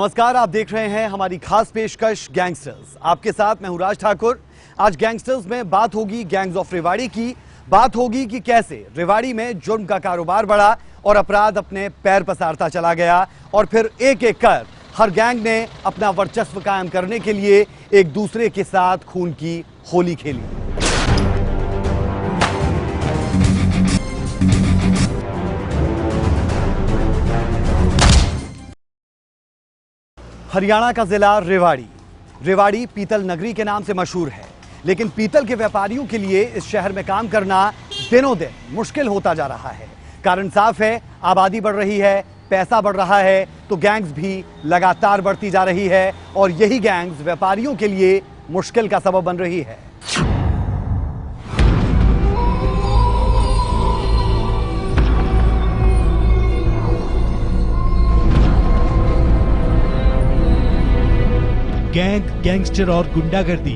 नमस्कार, आप देख रहे हैं हमारी खास पेशकश गैंगस्टर्स। आपके साथ मैं हूं राज ठाकुर। आज गैंगस्टर्स में बात होगी गैंग्स ऑफ रेवाड़ी की। बात होगी कि कैसे रेवाड़ी में जुर्म का कारोबार बढ़ा और अपराध अपने पैर पसारता चला गया और फिर एक एक कर हर गैंग ने अपना वर्चस्व कायम करने के लिए एक दूसरे के साथ खून की होली खेली। हरियाणा का जिला रेवाड़ी पीतल नगरी के नाम से मशहूर है, लेकिन पीतल के व्यापारियों के लिए इस शहर में काम करना दिनों दिन मुश्किल होता जा रहा है। कारण साफ है, आबादी बढ़ रही है, पैसा बढ़ रहा है, तो गैंग्स भी लगातार बढ़ती जा रही है और यही गैंग्स व्यापारियों के लिए मुश्किल का सबब बन रही है। गैंग, गैंगस्टर और गुंडागर्दी।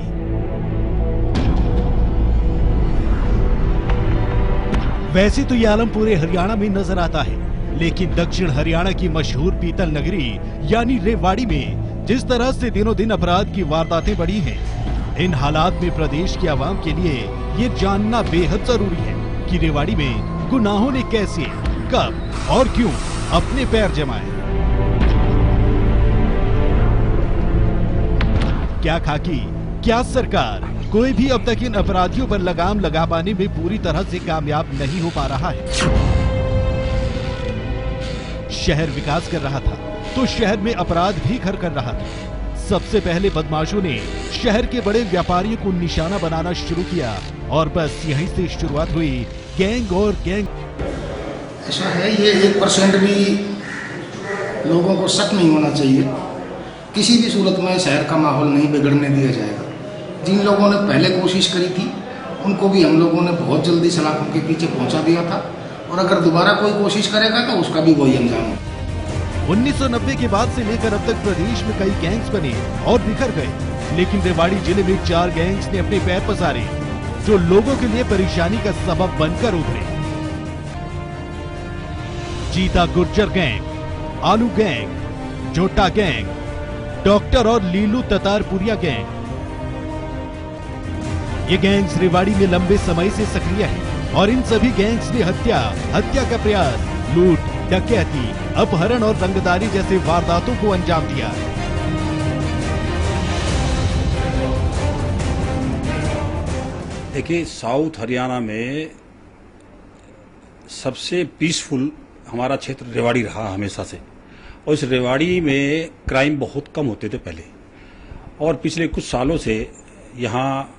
वैसे तो यह आलम पूरे हरियाणा में नजर आता है, लेकिन दक्षिण हरियाणा की मशहूर पीतल नगरी यानी रेवाड़ी में जिस तरह से दिनों दिन अपराध की वारदातें बढ़ी हैं, इन हालात में प्रदेश की आवाम के लिए ये जानना बेहद जरूरी है कि रेवाड़ी में गुनाहों ने कैसे, कब और क्यों अपने पैर जमाए। क्या खाकी, क्या सरकार, कोई भी अब तक इन अपराधियों पर लगाम लगा पाने में पूरी तरह से कामयाब नहीं हो पा रहा है। शहर विकास कर रहा था तो शहर में अपराध भी घर कर रहा था। सबसे पहले बदमाशों ने शहर के बड़े व्यापारियों को निशाना बनाना शुरू किया और बस यहीं से शुरुआत हुई गैंग और गैंग। ऐसा है, ये 1% भी लोगों को शक नहीं होना चाहिए। किसी भी सूरत में शहर का माहौल नहीं बिगड़ने दिया जाएगा। जिन लोगों ने पहले कोशिश करी थी उनको भी हम लोगों ने बहुत जल्दी सलाखों के पीछे पहुंचा दिया था और अगर दोबारा कोई कोशिश करेगा तो उसका भी वही अंजाम है। 1990 के बाद से लेकर अब तक प्रदेश में कई गैंग्स बने और बिखर गए, लेकिन रेवाड़ी जिले में 4 गैंग्स ने अपने पैर पसारे जो लोगों के लिए परेशानी का सबब बनकर उभरे। जीता गुर्जर गैंग, आलू गैंग, जोटा गैंग, डॉक्टर और लीलू ततारपुरिया गैंग। ये गैंग्स रेवाड़ी में लंबे समय से सक्रिय हैं और इन सभी गैंग्स ने हत्या का प्रयास, लूट, डकैती, अपहरण और रंगदारी जैसे वारदातों को अंजाम दिया। देखिए, साउथ हरियाणा में सबसे पीसफुल हमारा क्षेत्र रेवाड़ी रहा हमेशा से और इस रेवाड़ी में क्राइम बहुत कम होते थे पहले, और पिछले कुछ सालों से यहाँ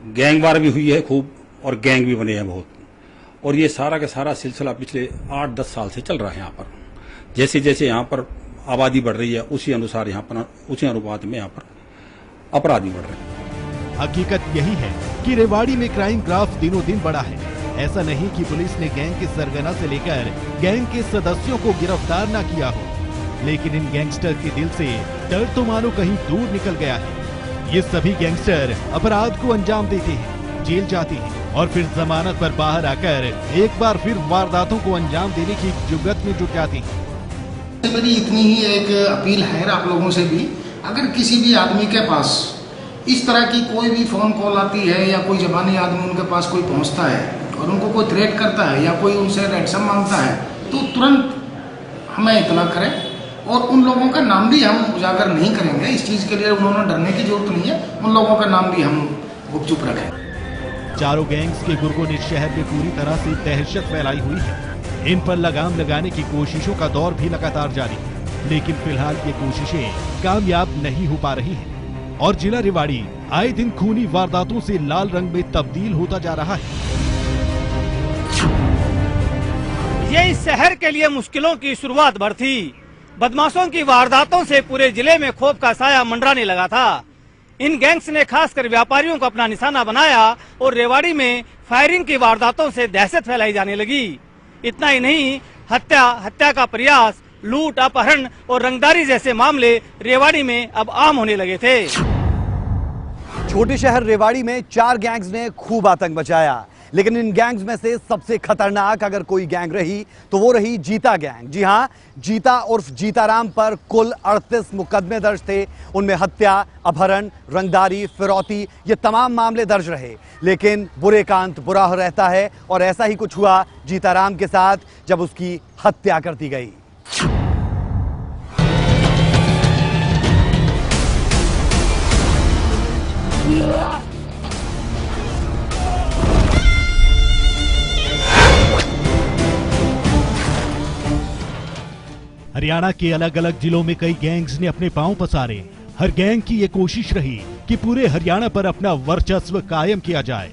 गैंगवार भी हुई है खूब और गैंग भी बने हैं बहुत, और ये सारा का सारा सिलसिला पिछले 8-10 साल से चल रहा है। यहाँ पर जैसे जैसे यहाँ पर आबादी बढ़ रही है उसी अनुसार यहाँ पर उसी अनुपात में यहाँ पर अपराध भी बढ़ रहे हैं। हकीकत यही है कि रेवाड़ी में क्राइम ग्राफ दिनों दिन बढ़ा है। ऐसा नहीं कि पुलिस ने गैंग के सरगना से लेकर गैंग के सदस्यों को गिरफ्तार न किया हो, लेकिन इन गैंगस्टर के दिल से डर तो मानो कहीं दूर निकल गया है। ये सभी गैंगस्टर अपराध को अंजाम देते हैं, जेल जाते हैं और फिर जमानत पर बाहर आकर एक बार फिर वारदातों को अंजाम देने की जुगत में जुट जाते हैं। मेरी इतनी ही एक अपील है आप लोगों से भी, अगर किसी भी आदमी के पास इस तरह की कोई भी फोन कॉल आती है या कोई जबानी आदमी उनके पास कोई पहुंचता है और उनको कोई थ्रेट करता है या कोई उनसे रैंसम मांगता है तो तुरंत हमें इतला करें, और उन लोगों का नाम भी हम उजागर नहीं करेंगे। इस चीज़ के लिए उन्होंने डरने की जरूरत नहीं है, उन लोगों का नाम भी हम गुपचुप रखें। चारों गैंग्स के गुर्गों ने शहर में पूरी तरह से दहशत फैलाई हुई है। इन पर लगाम लगाने की कोशिशों का दौर भी लगातार जारी है, लेकिन फिलहाल ये कोशिशें कामयाब नहीं हो पा रही हैं और जिला रेवाड़ी आए दिन खूनी वारदातों से लाल रंग में तब्दील होता जा रहा है। ये इस शहर के लिए मुश्किलों की शुरुआत भर थी। बदमाशों की वारदातों से पूरे जिले में खौफ का साया मंडराने लगा था। इन गैंग्स ने खासकर व्यापारियों को अपना निशाना बनाया और रेवाड़ी में फायरिंग की वारदातों से दहशत फैलाई जाने लगी। इतना ही नहीं, हत्या का प्रयास, लूट, अपहरण और रंगदारी जैसे मामले रेवाड़ी में अब आम होने लगे थे। छोटे शहर रेवाड़ी में 4 गैंग्स ने खूब आतंक मचाया। लेकिन इन गैंग्स में से सबसे खतरनाक अगर कोई गैंग रही तो वो रही जीता गैंग। जी हां, जीता उर्फ जीताराम पर कुल 38 मुकदमे दर्ज थे। उनमें हत्या, अपहरण, रंगदारी, फिरौती, ये तमाम मामले दर्ज रहे। लेकिन बुरे का अंत बुरा हो रहता है और ऐसा ही कुछ हुआ जीताराम के साथ जब उसकी हत्या कर दी गई। हरियाणा के अलग अलग जिलों में कई गैंग्स ने अपने पांव पसारे। हर गैंग की ये कोशिश रही कि पूरे हरियाणा पर अपना वर्चस्व कायम किया जाए।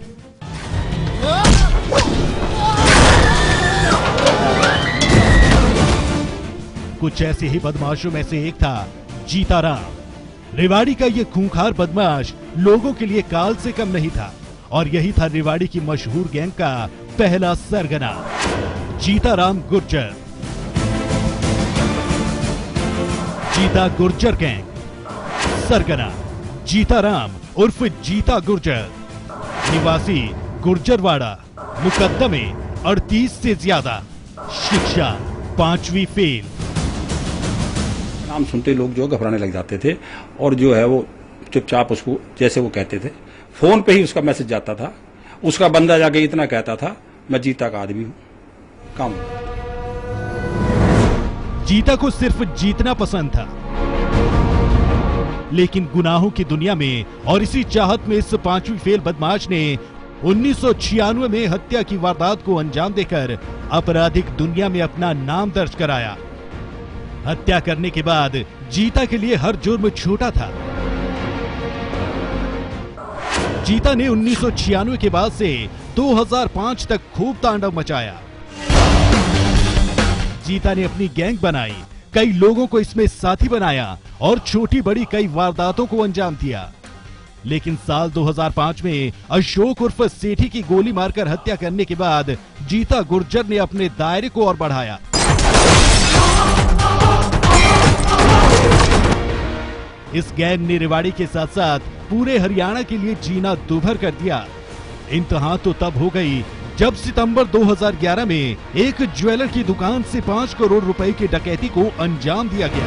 कुछ ऐसे ही बदमाशों में से एक था जीताराम। रेवाड़ी का ये खूंखार बदमाश लोगों के लिए काल से कम नहीं था और यही था रेवाड़ी की मशहूर गैंग का पहला सरगना, जीताराम गुर्जर। जीता गुर्जर गैंग, सरगना जीताराम उर्फ जीता गुर्जर, निवासी गुर्जरवाड़ा, मुकदमे 38 से ज्यादा, शिक्षा 5वीं फेल। नाम सुनते लोग जो घबराने लग जाते थे और जो है वो चुपचाप उसको जैसे वो कहते थे, फोन पे ही उसका मैसेज जाता था। उसका बंदा जाके इतना कहता था, मैं जीता का आदमी हूं, काम। जीता को सिर्फ जीतना पसंद था, लेकिन गुनाहों की दुनिया में और इसी चाहत में इस 5वीं फेल बदमाश ने 1996 में हत्या की वारदात को अंजाम देकर आपराधिक दुनिया में अपना नाम दर्ज कराया। हत्या करने के बाद जीता के लिए हर जुर्म छोटा था। जीता ने 1996 के बाद से 2005 तक खूब तांडव मचाया। जीता ने अपनी गैंग बनाई, कई लोगों को इसमें साथी बनाया और छोटी बड़ी कई वारदातों को अंजाम दिया। लेकिन साल 2005 में अशोक उर्फ सेठी की गोली मारकर हत्या करने के बाद जीता गुर्जर ने अपने दायरे को और बढ़ाया। इस गैंग ने रेवाड़ी के साथ साथ पूरे हरियाणा के लिए जीना दूभर कर दिया। इंतहा तो तब हो गई जब सितंबर 2011 में एक ज्वेलर की दुकान से 5 करोड़ रुपए की डकैती को अंजाम दिया गया।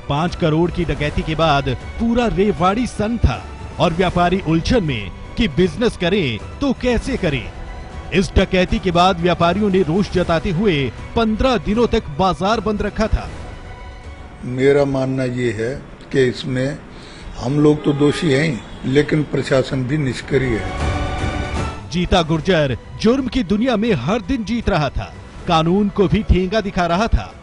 $5 करोड़ की डकैती के बाद पूरा रेवाड़ी सन्न था और व्यापारी उलझन में कि बिजनेस करें तो कैसे करें। इस डकैती के बाद व्यापारियों ने रोष जताते हुए 15 दिनों तक बाजार बंद रखा था। मेरा मानना ये है कि इसमें हम लोग तो दोषी हैं, लेकिन प्रशासन भी निष्क्रिय है। जीता गुर्जर जुर्म की दुनिया में हर दिन जीत रहा था, कानून को भी ठेंगा दिखा रहा था।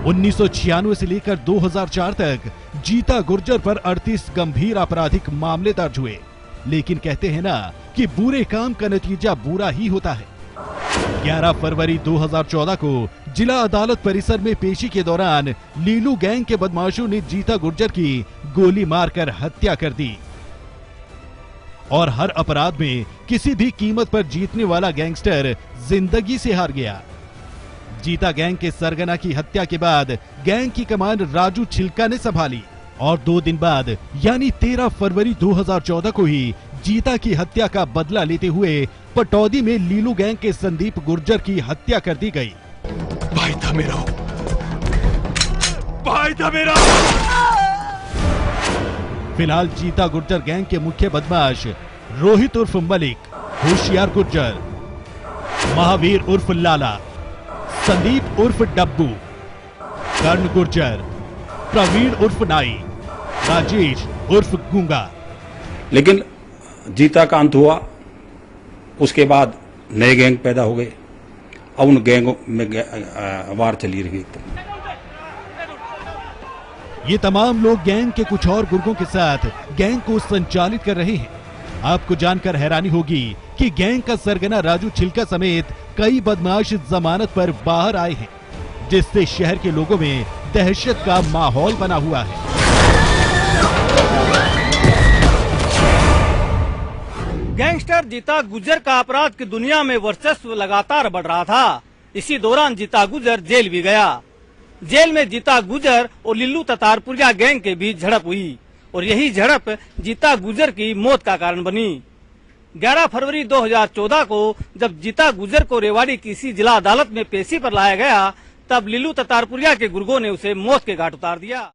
1996 से लेकर 2004 तक जीता गुर्जर पर 38 गंभीर आपराधिक मामले दर्ज हुए। लेकिन कहते हैं ना कि बुरे काम का नतीजा बुरा ही होता है। 11 फरवरी 2014 को जिला अदालत परिसर में पेशी के दौरान लीलू गैंग के बदमाशों ने जीता गुर्जर की गोली मारकर हत्या कर दी। और हर अपराध में किसी भी कीमत पर जीतने वाला गैंगस्टर जिंदगी से हार गया। जीता गैंग के सरगना की हत्या के बाद गैंग की कमान राजू छिलका ने संभाली और 2 दिन बाद यानी 13 फरवरी 2014 को ही जीता की हत्या का बदला लेते हुए पटौदी में लीलू गैंग के संदीप गुर्जर की हत्या कर दी गई। भाई था मेरा, भाई था मेरा। फिलहाल जीता गुर्जर गैंग के मुख्य बदमाश रोहित उर्फ मलिक, होशियार गुर्जर, महावीर उर्फ लाला, संदीप उर्फ डब्बू, कर्ण गुर्जर, प्रवीण उर्फ नाई, राजेश उर्फ गूंगा। लेकिन जीता का अंत हुआ, उसके बाद नए गैंग पैदा हो गए। अब उन गैंगों में वार चली रही। ये तमाम लोग गैंग के कुछ और गुर्गों के साथ गैंग को संचालित कर रहे हैं। आपको जानकर हैरानी होगी कि गैंग का सरगना राजू छिलका समेत कई बदमाश जमानत पर बाहर आए हैं, जिससे शहर के लोगों में दहशत का माहौल बना हुआ है। गैंगस्टर जीता गुर्जर का अपराध की दुनिया में वर्चस्व लगातार बढ़ रहा था। इसी दौरान जीता गुर्जर जेल भी गया। जेल में जीता गुजर और लिल्लू ततारपुरिया गैंग के बीच झड़प हुई और यही झड़प जीता गुजर की मौत का कारण बनी। 11 फरवरी 2014 को जब जीता गुजर को रेवाड़ी किसी जिला अदालत में पेशी पर लाया गया, तब लिल्लू ततारपुरिया के गुर्गों ने उसे मौत के घाट उतार दिया।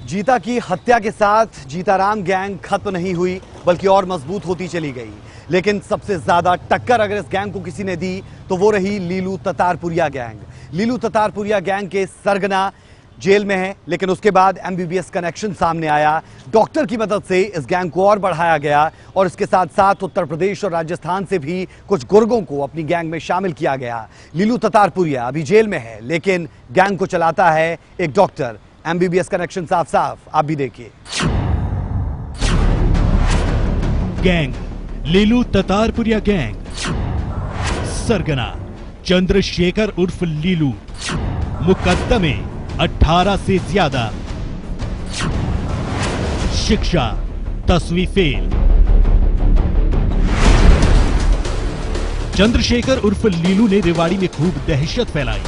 जीता की हत्या के साथ जीताराम गैंग खत्म नहीं हुई, बल्कि और मजबूत होती चली गई। लेकिन सबसे ज्यादा टक्कर अगर इस गैंग को किसी ने दी तो वो रही लीलू ततारपुरिया गैंग। लीलू ततारपुरिया गैंग के सरगना जेल में है, लेकिन उसके बाद एमबीबीएस कनेक्शन सामने आया। डॉक्टर की मदद से इस गैंग को और बढ़ाया गया और इसके साथ साथ उत्तर प्रदेश और राजस्थान से भी कुछ गुर्गों को अपनी गैंग में शामिल किया गया। लीलू ततारपुरिया अभी जेल में है, लेकिन गैंग को चलाता है एक डॉक्टर। एमबीबीएस कनेक्शन साफ साफ आप भी देखिए। Gang Lilu Tatarpuriya gang. सरगना चंद्रशेखर उर्फ लीलू। मुकद्दमे 18 से ज्यादा। शिक्षा 10वीं फेल। चंद्रशेखर उर्फ लीलू ने रेवाड़ी में खूब दहशत फैलाई।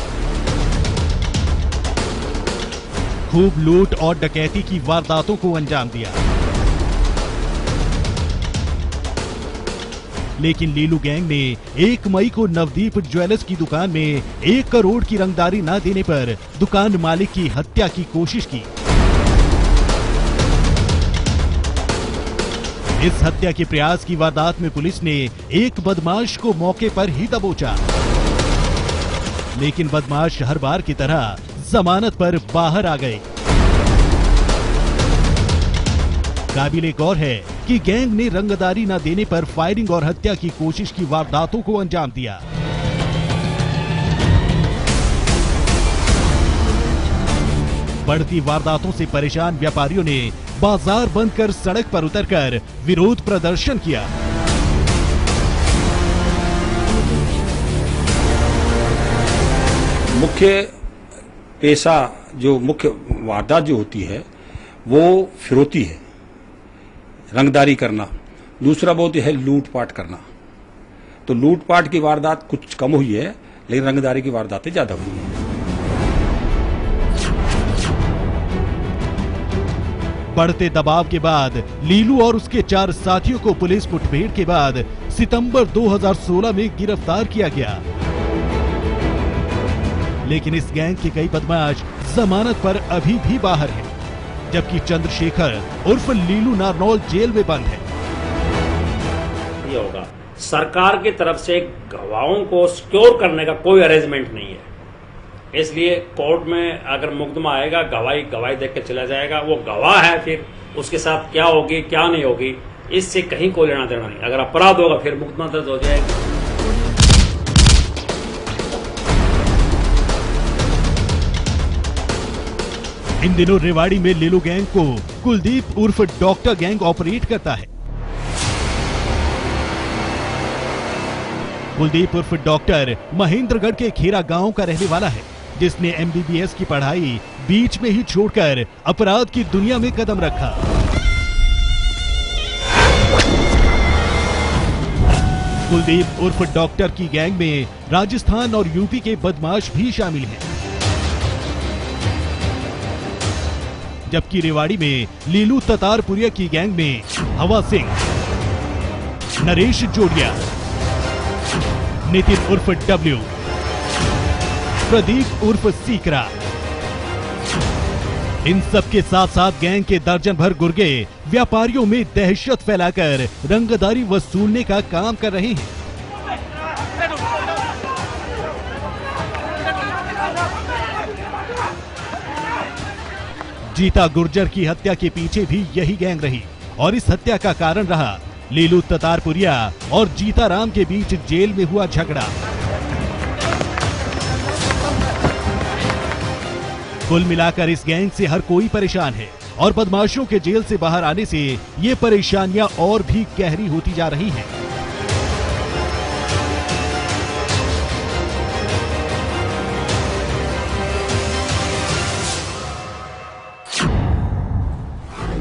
खूब लूट और डकैती की वारदातों को अंजाम दिया। लेकिन लीलू गैंग ने 1 मई को नवदीप ज्वेलर्स की दुकान में 1 करोड़ की रंगदारी न देने पर दुकान मालिक की हत्या की कोशिश की। इस हत्या के प्रयास की वारदात में पुलिस ने एक बदमाश को मौके पर ही दबोचा, लेकिन बदमाश हर बार की तरह जमानत पर बाहर आ गए। काबिले गौर है कि गैंग ने रंगदारी न देने पर फायरिंग और हत्या की कोशिश की वारदातों को अंजाम दिया। बढ़ती वारदातों से परेशान व्यापारियों ने बाजार बंद कर सड़क पर उतरकर विरोध प्रदर्शन किया। मुख्य पेशा जो मुख्य वारदात जो होती है वो फिरौती है, रंगदारी करना। दूसरा बहुत है लूटपाट करना। तो लूटपाट की वारदात कुछ कम हुई है, लेकिन रंगदारी की वारदातें ज्यादा हुई हैं। बढ़ते दबाव के बाद लीलू और उसके 4 साथियों को पुलिस मुठभेड़ के बाद सितंबर 2016 में गिरफ्तार किया गया। लेकिन इस गैंग के कई बदमाश जमानत पर अभी भी बाहर हैं, जबकि चंद्रशेखर उर्फ लीलू नारनौल जेल में बंद है। ये होगा सरकार की तरफ से गवाहों को सिक्योर करने का कोई अरेंजमेंट नहीं है, इसलिए कोर्ट में अगर मुकदमा आएगा गवाही देख के चला जाएगा। वो गवाह है, फिर उसके साथ क्या होगी क्या नहीं होगी इससे कहीं कोई लेना देना नहीं। अगर अपराध होगा फिर मुकदमा दर्ज हो जाएगा। इन दिनों रेवाड़ी में लीलू गैंग को कुलदीप उर्फ डॉक्टर गैंग ऑपरेट करता है। कुलदीप उर्फ डॉक्टर महेंद्रगढ़ के खेरा गांव का रहने वाला है, जिसने एमबीबीएस की पढ़ाई बीच में ही छोड़कर अपराध की दुनिया में कदम रखा। कुलदीप उर्फ डॉक्टर की गैंग में राजस्थान और यूपी के बदमाश भी शामिल हैं, जबकि रेवाड़ी में लीलू ततारपुरिया की गैंग में हवा सिंह, नरेश जोड़िया, नितिन उर्फ डब्ल्यू, प्रदीप उर्फ सीकरा। इन सब के साथ साथ गैंग के दर्जन भर गुर्गे व्यापारियों में दहशत फैलाकर रंगदारी वसूलने का काम कर रहे हैं। जीता गुर्जर की हत्या के पीछे भी यही गैंग रही और इस हत्या का कारण रहा लीलू ततारपुरिया और जीताराम के बीच जेल में हुआ झगड़ा। कुल मिलाकर इस गैंग से हर कोई परेशान है और बदमाशों के जेल से बाहर आने से ये परेशानियां और भी गहरी होती जा रही हैं।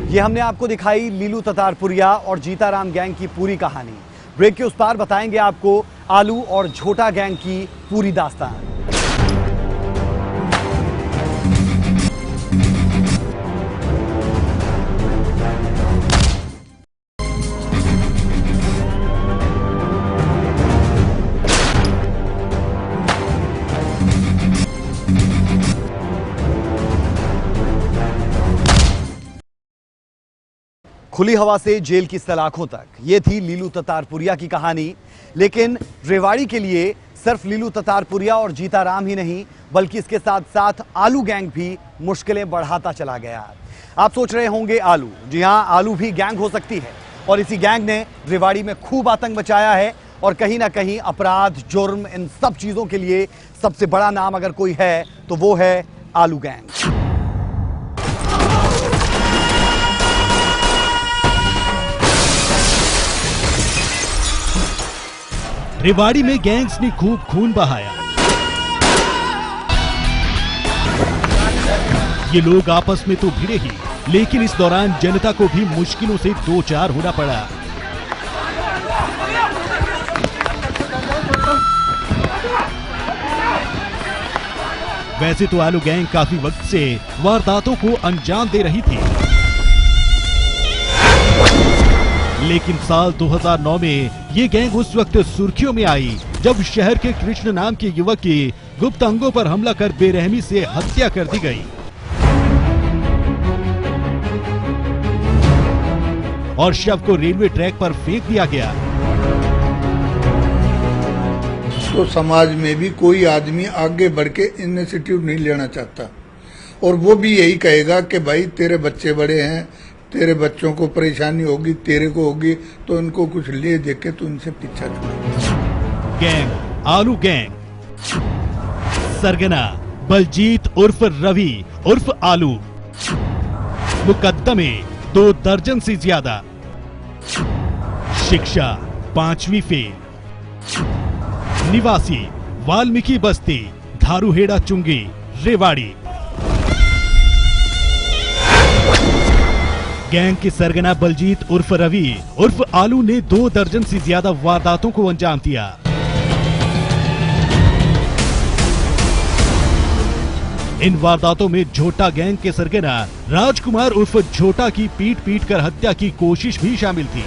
ये हमने आपको दिखाई लीलू ततारपुरिया और जीताराम गैंग की पूरी कहानी। ब्रेक के उस पार बताएंगे आपको आलू और झोटा गैंग की पूरी दास्तान। खुली हवा से जेल की सलाखों तक, ये थी लीलू ततारपुरिया की कहानी। लेकिन रेवाड़ी के लिए सिर्फ लीलू ततारपुरिया और जीताराम ही नहीं, बल्कि इसके साथ साथ आलू गैंग भी मुश्किलें बढ़ाता चला गया। आप सोच रहे होंगे आलू, जी हां, आलू भी गैंग हो सकती है और इसी गैंग ने रेवाड़ी में खूब आतंक मचाया है। और कहीं ना कहीं अपराध, जुर्म, इन सब चीजों के लिए सबसे बड़ा नाम अगर कोई है तो वो है आलू गैंग। रेवाड़ी में गैंग्स ने खूब खून बहाया। ये लोग आपस में तो भिड़े ही, लेकिन इस दौरान जनता को भी मुश्किलों से दो चार होना पड़ा। वैसे तो आलू गैंग काफी वक्त से वारदातों को अंजाम दे रही थी, लेकिन साल 2009 में ये गैंग उस वक्त सुर्खियों में आई जब शहर के कृष्ण नाम के युवक की गुप्त अंगों पर हमला कर बेरहमी से हत्या कर दी गई और शव को रेलवे ट्रैक पर फेंक दिया गया। तो समाज में भी कोई आदमी आगे बढ़ के इनिशिएटिव नहीं लेना चाहता और वो भी यही कहेगा कि भाई तेरे बच्चे बड़े हैं, तेरे बच्चों को परेशानी होगी, तेरे को होगी, तो इनको कुछ ले दे के तो इनसे पीछा छुड़ा। गैंग, आलू गैंग, सरगना बलजीत उर्फ रवि उर्फ आलू, मुकद्दमे 2 दर्जन से ज्यादा, शिक्षा 5वीं फेल, निवासी वाल्मीकि बस्ती, धारूहेड़ा चुंगी, रेवाड़ी। गैंग के सरगना बलजीत उर्फ रवि उर्फ आलू ने 2 दर्जन से ज्यादा वारदातों को अंजाम दिया। इन वारदातों में झोटा गैंग के सरगना राजकुमार उर्फ झोटा की पीट पीट कर हत्या की कोशिश भी शामिल थी।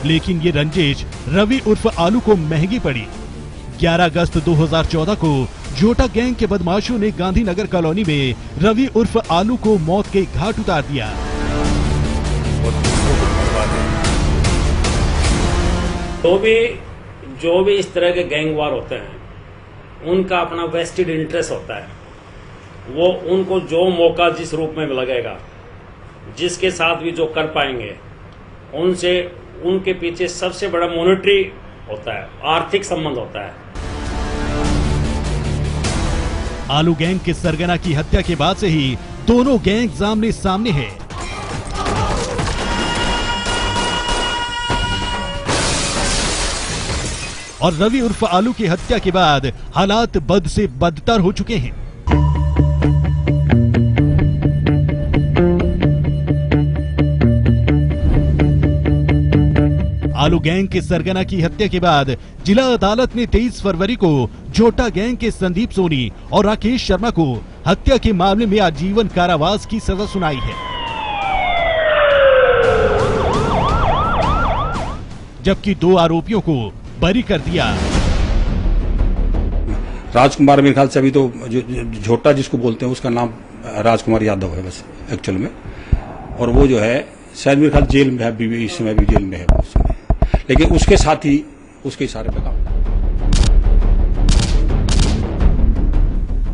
लेकिन ये रंजिश रवि उर्फ आलू को महंगी पड़ी। 11 अगस्त 2014 को झोटा गैंग के बदमाशों ने गांधीनगर कॉलोनी में रवि उर्फ आलू को मौत के घाट उतार दिया। जो भी इस तरह के गैंग वार होते हैं, उनका अपना वेस्टेड इंटरेस्ट होता है। वो उनको जो मौका जिस रूप में लगेगा, जिसके साथ भी जो कर पाएंगे, उनसे उनके पीछे सबसे बड़ा मॉनेटरी होता है, आर्थिक संबंध होता है। आलू गैंग के सरगना की हत्या के बाद से ही दोनों गैंग आमने सामने है। और रवि उर्फ आलू की हत्या के बाद हालात बद से बदतर हो चुके हैं। आलू गैंग के सरगना की हत्या के बाद जिला अदालत ने 23 फरवरी को झोटा गैंग के संदीप सोनी और राकेश शर्मा को हत्या के मामले में आजीवन कारावास की सजा सुनाई है, जबकि 2 आरोपियों को बरी कर दिया। राजकुमार मेरे ख्याल से अभी तो झोटा जिसको बोलते हैं उसका नाम राजकुमार यादव है बस एक्चुअल में, और वो जो है शायद मेरे ख्याल जेल में है, इस समय भी जेल में है उस समय, लेकिन उसके साथ ही उसके इशारे पे काम।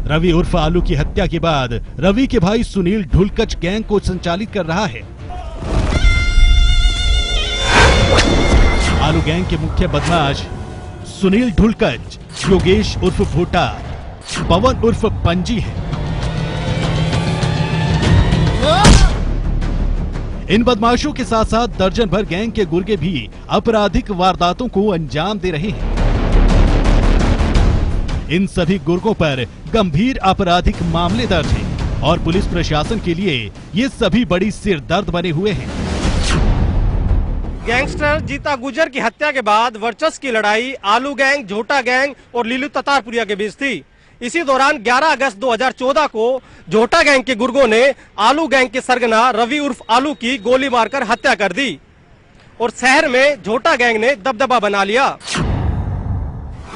रवि उर्फ आलू की हत्या के बाद रवि के भाई सुनील ढुलकच गैंग को संचालित कर रहा है। आलू गैंग के मुख्य बदमाश सुनील ढुलकच, योगेश उर्फ भोटा, पवन उर्फ पंजी है। इन बदमाशों के साथ साथ दर्जन भर गैंग के गुर्गे भी आपराधिक वारदातों को अंजाम दे रहे हैं। इन सभी गुर्गों पर गंभीर आपराधिक मामले दर्ज हैं और पुलिस प्रशासन के लिए ये सभी बड़ी सिरदर्द बने हुए हैं। गैंगस्टर जीता गुजर की हत्या के बाद वर्चस्व की लड़ाई आलू गैंग, झोटा गैंग और लीलू ततारपुरिया के बीच थी। इसी दौरान 11 अगस्त 2014 को झोटा गैंग के गुर्गों ने आलू गैंग के सरगना रवि उर्फ आलू की गोली मारकर हत्या कर दी और शहर में झोटा गैंग ने दबदबा बना लिया।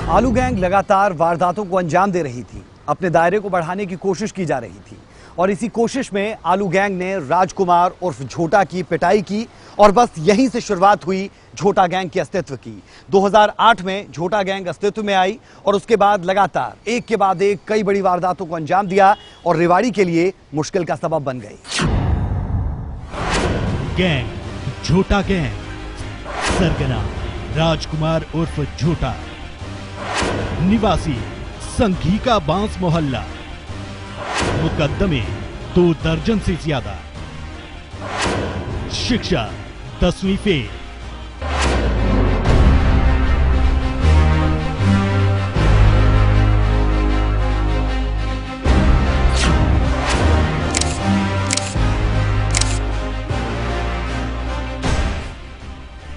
आलू गैंग लगातार वारदातों को अंजाम दे रही थी। अपने दायरे को बढ़ाने की कोशिश की जा रही थी और इसी कोशिश में आलू गैंग ने राजकुमार उर्फ झोटा की पिटाई की और बस यहीं से शुरुआत हुई झोटा गैंग के अस्तित्व की। 2008 में झोटा गैंग अस्तित्व में आई और उसके बाद लगातार एक के बाद एक कई बड़ी वारदातों को अंजाम दिया और रेवाड़ी के लिए मुश्किल का सबब बन गई। गैंग झोटा गैंग, सरगना राजकुमार उर्फ झोटा, निवासी संघीका बांस मोहल्ला, मुकदमे 2 दर्जन से ज्यादा, शिक्षा 10वीं फेल।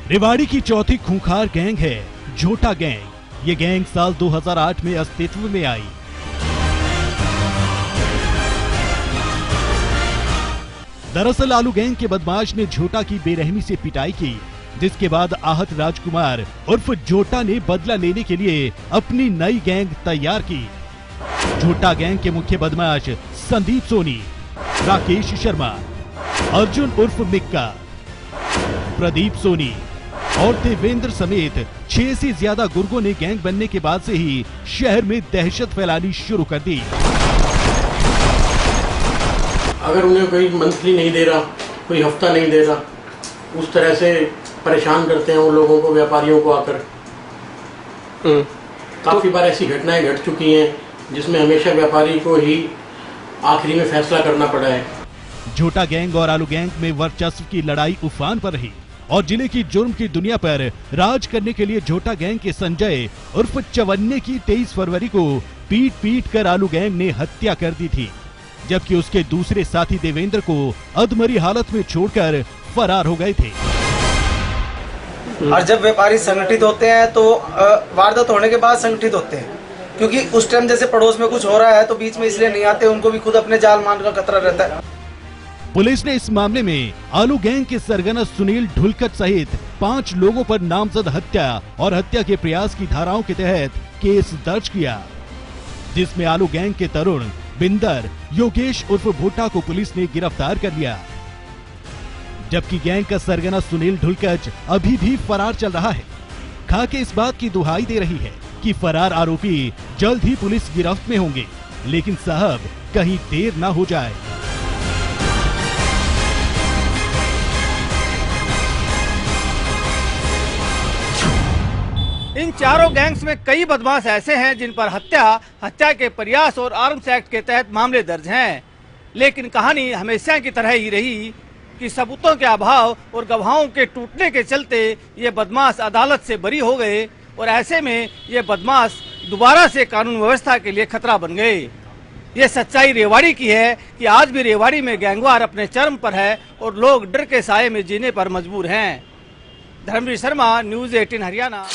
रेवाड़ी की चौथी खूंखार गैंग है झोटा गैंग। ये गैंग साल 2008 में अस्तित्व में आई। दरअसल आलू गैंग के बदमाश ने झोटा की बेरहमी से पिटाई की, जिसके बाद आहत राजकुमार उर्फ झोटा ने बदला लेने के लिए अपनी नई गैंग तैयार की। झोटा गैंग के मुख्य बदमाश संदीप सोनी, राकेश शर्मा, अर्जुन उर्फ मिक्का, प्रदीप सोनी और देवेंद्र समेत 6 से ज्यादा गुर्गों ने गैंग बनने के बाद से ही शहर में दहशत फैलानी शुरू कर दी। अगर उन्हें कोई मंथली नहीं दे रहा, कोई हफ्ता नहीं दे रहा, उस तरह से परेशान करते हैं उन लोगों को, व्यापारियों को आकर। काफी बार ऐसी घटनाएं घट चुकी हैं जिसमें हमेशा व्यापारी को ही आखिरी में फैसला करना पड़ा है। झोटा गैंग और आलू गैंग में वर्चस्व की लड़ाई उफान पर रही और जिले की जुर्म की दुनिया पर राज करने के लिए झोटा गैंग के संजय उर्फ चवन्ने की 23 फरवरी को पीट कर आलू गैंग ने हत्या कर दी थी, जबकि उसके दूसरे साथी देवेंद्र को अधमरी हालत में छोड़कर फरार हो गए थे। और जब व्यापारी संगठित होते हैं तो वारदात होने के बाद संगठित होते हैं, क्योंकि उस टाइम जैसे पड़ोस में कुछ हो रहा है तो बीच में इसलिए नहीं आते, उनको भी खुद अपने जाल मान का खतरा रहता है। पुलिस ने इस मामले में आलू गैंग के सरगना सुनील ढुलकट सहित 5 लोगों पर नामजद हत्या और हत्या के प्रयास की धाराओं के तहत केस दर्ज किया, जिसमें आलू गैंग के तरुण बिंदर योगेश उर्फ भोटा को पुलिस ने गिरफ्तार कर लिया, जबकि गैंग का सरगना सुनील ढुलकच अभी भी फरार चल रहा है। खाके इस बात की दुहाई दे रही है कि फरार आरोपी जल्द ही पुलिस गिरफ्त में होंगे, लेकिन साहब कहीं देर ना हो जाए। इन चारों गैंग्स में कई बदमाश ऐसे हैं जिन पर हत्या के प्रयास और आर्म्स एक्ट के तहत मामले दर्ज हैं, लेकिन कहानी हमेशा की तरह ही रही कि सबूतों के अभाव और गवाहों के टूटने के चलते ये बदमाश अदालत से बरी हो गए और ऐसे में ये बदमाश दोबारा से कानून व्यवस्था के लिए खतरा बन गए। ये सच्चाई रेवाड़ी की है कि आज भी रेवाड़ी में गैंगवार अपने चरम पर है और लोग डर के साये में जीने पर मजबूर हैं। धर्मवीर शर्मा, न्यूज़ 18 हरियाणा।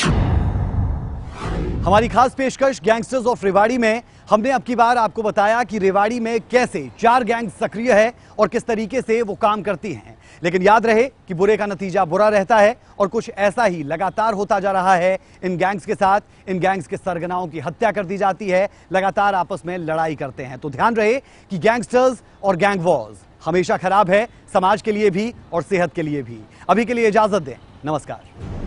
हमारी खास पेशकश गैंगस्टर्स ऑफ रेवाड़ी में हमने अब की बार आपको बताया कि रेवाड़ी में कैसे 4 गैंग सक्रिय है और किस तरीके से वो काम करती हैं। लेकिन याद रहे कि बुरे का नतीजा बुरा रहता है और कुछ ऐसा ही लगातार होता जा रहा है इन गैंग्स के साथ। इन गैंग्स के सरगनाओं की हत्या कर दी जाती है, लगातार आपस में लड़ाई करते हैं। तो ध्यान रहे कि गैंगस्टर्स और गैंग वॉर्स हमेशा खराब है, समाज के लिए भी और सेहत के लिए भी। अभी के लिए इजाजत दें, नमस्कार।